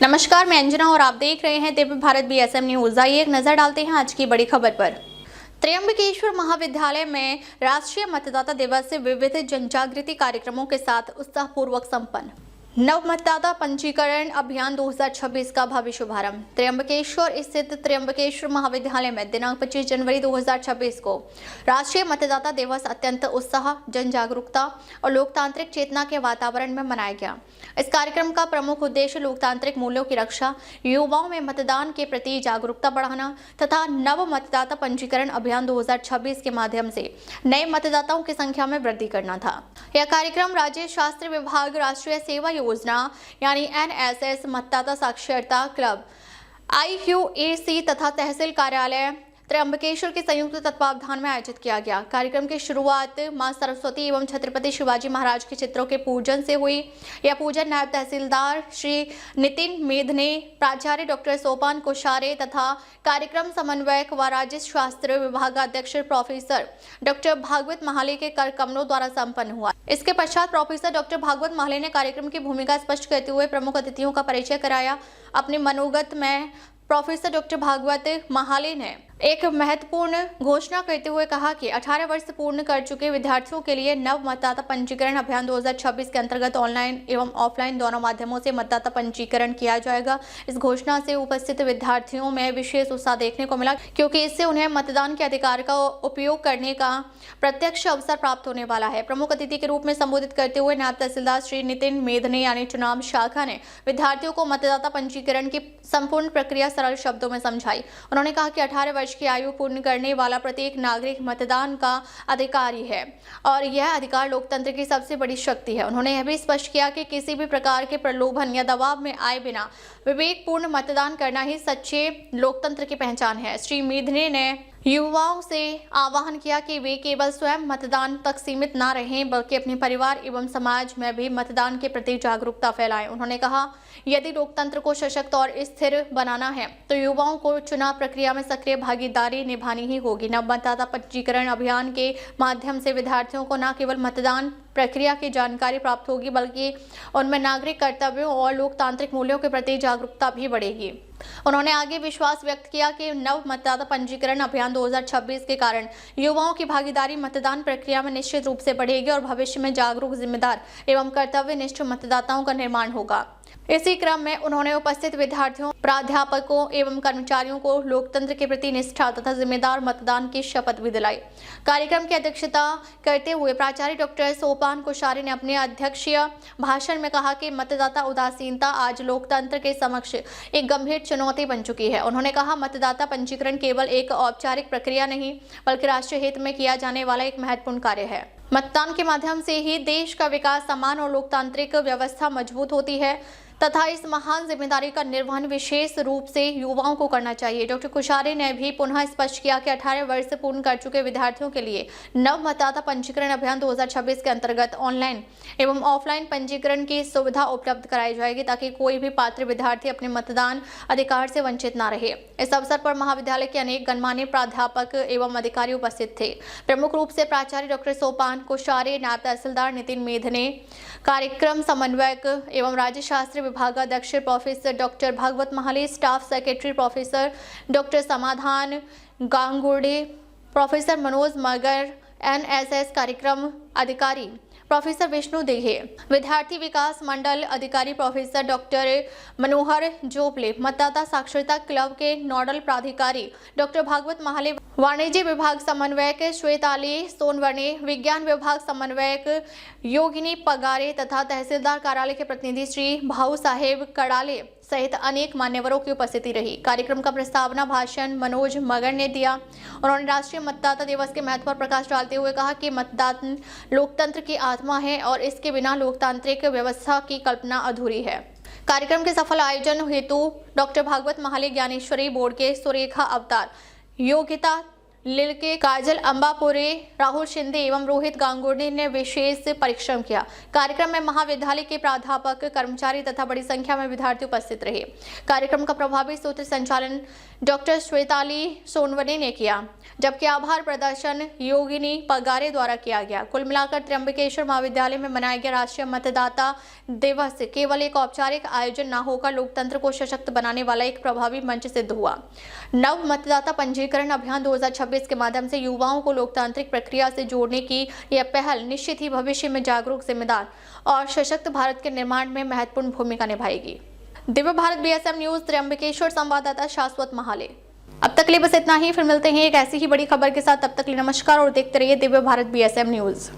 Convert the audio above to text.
नमस्कार, मैं अंजना और आप देख रहे हैं दिव्य भारत BSM न्यूज। आइए एक नजर डालते हैं आज की बड़ी खबर पर। त्र्यंबकेश्वर महाविद्यालय में राष्ट्रीय मतदाता दिवस से विविध जनजागृति कार्यक्रमों के साथ उत्साहपूर्वक संपन्न। नव मतदाता पंजीकरण अभियान 2026 का भव्य शुभारंभ। त्र्यंबकेश्वर स्थित त्र्यंबकेश्वर महाविद्यालय में दिनांक 25 जनवरी 2026 को राष्ट्रीय मतदाता दिवस अत्यंत उत्साह, जन जागरूकता और लोकतांत्रिक चेतना के वातावरण में मनाया गया। इस कार्यक्रम का प्रमुख उद्देश्य लोकतांत्रिक मूल्यों की रक्षा, युवाओं में मतदान के प्रति जागरूकता बढ़ाना तथा नव मतदाता पंजीकरण अभियान 2026 के माध्यम से नए मतदाताओं की संख्या में वृद्धि करना था। यह कार्यक्रम राज्य शास्त्र विभाग, राष्ट्रीय सेवा योजना यानी NSS, मतदाता साक्षरता क्लब, IQAC तथा तहसील कार्यालय त्र्यंबकेश्वर के संयुक्त तत्वावधान में आयोजित किया गया। कार्यक्रम की शुरुआत मां सरस्वती एवं छत्रपति शिवाजी महाराज के चित्रों के पूजन से हुई। यह पूजन नायब तहसीलदार श्री नितिन मेधने, प्राचार्य डॉक्टर सोपान कोश्यारी तथा कार्यक्रम समन्वयक व राज्य शास्त्र विभागाध्यक्ष प्रोफेसर डॉक्टर भागवत महाले के कर कमलों द्वारा संपन्न हुआ। इसके पश्चात प्रोफेसर डॉक्टर भागवत महाले ने कार्यक्रम की भूमिका स्पष्ट करते हुए प्रमुख अतिथियों का परिचय कराया। अपने मनोगत में प्रोफेसर डॉक्टर भागवत महाले ने एक महत्वपूर्ण घोषणा करते हुए कहा कि 18 वर्ष पूर्ण कर चुके विद्यार्थियों के लिए नव मतदाता पंजीकरण अभियान 2026 के अंतर्गत ऑनलाइन एवं ऑफलाइन दोनों माध्यमों से मतदाता पंजीकरण किया जाएगा। इस घोषणा से उपस्थित विद्यार्थियों में विशेष उत्साह देखने को मिला, क्योंकि इससे उन्हें मतदान के अधिकार का उपयोग करने का प्रत्यक्ष अवसर प्राप्त होने वाला है। प्रमुख अतिथि के रूप में संबोधित करते हुए नायब तहसीलदार श्री नितिन मेधने यानी चुनाव शाखा ने विद्यार्थियों को मतदाता पंजीकरण की संपूर्ण प्रक्रिया सरल शब्दों में समझाई। उन्होंने कहा कि 18 वर्ष की आयु पूर्ण करने वाला प्रत्येक नागरिक मतदान का अधिकारी है और यह अधिकार लोकतंत्र की सबसे बड़ी शक्ति है। उन्होंने यह भी स्पष्ट किया कि किसी भी प्रकार के प्रलोभन या दबाव में आए बिना विवेकपूर्ण मतदान करना ही सच्चे लोकतंत्र की पहचान है। श्री मेधने ने युवाओं से आह्वान किया कि वे केवल स्वयं मतदान तक सीमित न रहें, बल्कि अपने परिवार एवं समाज में भी मतदान के प्रति जागरूकता फैलाएं। उन्होंने कहा, यदि लोकतंत्र को सशक्त और स्थिर बनाना है तो युवाओं को चुनाव प्रक्रिया में सक्रिय भागीदारी निभानी ही होगी। नव मतदाता पंजीकरण अभियान के माध्यम से विद्यार्थियों को न केवल मतदान प्रक्रिया की जानकारी प्राप्त होगी, बल्कि उनमें नागरिक कर्तव्यों और लोकतांत्रिक मूल्यों के प्रति जागरूकता भी बढ़ेगी। उन्होंने आगे विश्वास व्यक्त किया कि नव मतदाता पंजीकरण अभियान 2026 के कारण युवाओं की भागीदारी मतदान प्रक्रिया में निश्चित रूप से बढ़ेगी और भविष्य में जागरूक, जिम्मेदार एवं कर्तव्यनिष्ठ मतदाताओं का निर्माण होगा। इसी क्रम में उन्होंने उपस्थित विद्यार्थियों, प्राध्यापकों एवं कर्मचारियों को लोकतंत्र के प्रति निष्ठा तथा जिम्मेदार मतदान की शपथ भी दिलाई। कार्यक्रम की अध्यक्षता करते हुए प्राचार्य डॉक्टर सोपान कोश्यारी ने अपने अध्यक्षीय भाषण में कहा कि मतदाता उदासीनता आज लोकतंत्र के समक्ष एक गंभीर चुनौती बन चुकी है। उन्होंने कहा, मतदाता पंजीकरण केवल एक औपचारिक प्रक्रिया नहीं, बल्कि राष्ट्रीय हित में किया जाने वाला एक महत्वपूर्ण कार्य है। मतदान के माध्यम से ही देश का विकास, समान और लोकतांत्रिक व्यवस्था मजबूत होती है तथा इस महान जिम्मेदारी का निर्वहन विशेष रूप से युवाओं को करना चाहिए। डॉक्टर कोश्यारी ने भी पुनः स्पष्ट किया कि 18 वर्ष पूर्ण कर चुके विद्यार्थियों के लिए नव मतदाता पंजीकरण अभियान 2026 के अंतर्गत ऑनलाइन एवं ऑफलाइन पंजीकरण की सुविधा उपलब्ध कराई जाएगी, ताकि कोई भी पात्र विद्यार्थी अपने मतदान अधिकार से वंचित न रहे। इस अवसर पर महाविद्यालय के अनेक गणमान्य प्राध्यापक एवं अधिकारी उपस्थित थे। प्रमुख रूप से प्राचार्य डॉक्टर सोपान कोश्यारी, नायब तहसीलदार नितिन मेधने, कार्यक्रम समन्वयक एवं राज्य शास्त्र विभागाध्यक्ष professor doctor Bhagwat Mahale, staff secretary professor doctor Samadhan Gangurde, professor Manoj मगर, NSS कार्यक्रम अधिकारी प्रोफेसर विष्णु दिघे, विद्यार्थी विकास मंडल अधिकारी प्रोफेसर डॉक्टर मनोहर जोपले, मतदाता साक्षरता क्लब के नोडल प्राधिकारी डॉक्टर भागवत महाले, वाणिज्य विभाग समन्वयक श्वेताली सोनवने, विज्ञान विभाग समन्वयक योगिनी पगारे तथा तहसीलदार कार्यालय के प्रतिनिधि श्री भाऊ साहेब कड़ाले सहित अनेक मान्यवरों की उपस्थिति रही। कार्यक्रम का प्रस्तावना भाषण मनोज मगर ने दिया। उन्होंने राष्ट्रीय मतदाता दिवस के महत्व पर प्रकाश डालते हुए कहा कि मतदान लोकतंत्र की आत्मा है और इसके बिना लोकतांत्रिक व्यवस्था की कल्पना अधूरी है। कार्यक्रम के सफल आयोजन हेतु डॉक्टर भागवत महाले ज्ञानेश्वरी बोर्ड के सुरेखा अवतार योग्यता लिलके, काजल अंबापुरे, राहुल शिंदे एवं रोहित गांगुर्डे ने विशेष परिश्रम किया। कार्यक्रम में महाविद्यालय के प्राध्यापक, कर्मचारी तथा बड़ी संख्या में विद्यार्थी उपस्थित रहे। कार्यक्रम का प्रभावी सूत्र संचालन डॉक्टर श्वेताली सोनवने ने किया, जबकि आभार प्रदर्शन योगिनी पगारे द्वारा किया गया। कुल मिलाकर त्र्यंबकेश्वर महाविद्यालय में मनाया गया राष्ट्रीय मतदाता दिवस केवल एक औपचारिक आयोजन न होकर लोकतंत्र को सशक्त बनाने वाला एक प्रभावी मंच सिद्ध हुआ। नव मतदाता पंजीकरण अभियान 2026 के माध्यम से युवाओं को लोकतांत्रिक प्रक्रिया से जोड़ने की यह पहल निश्चित ही भविष्य में जागरूक, जिम्मेदार और सशक्त भारत के निर्माण में महत्वपूर्ण भूमिका निभाएगी। दिव्य भारत BSM न्यूज त्र्यंबकेश्वर संवाददाता शाश्वत महाले। अब तक के लिए बस इतना ही, फिर मिलते हैं एक ऐसी ही बड़ी खबर के साथ। तब तक के लिए नमस्कार और देखते रहिए दिव्य भारत BSM न्यूज।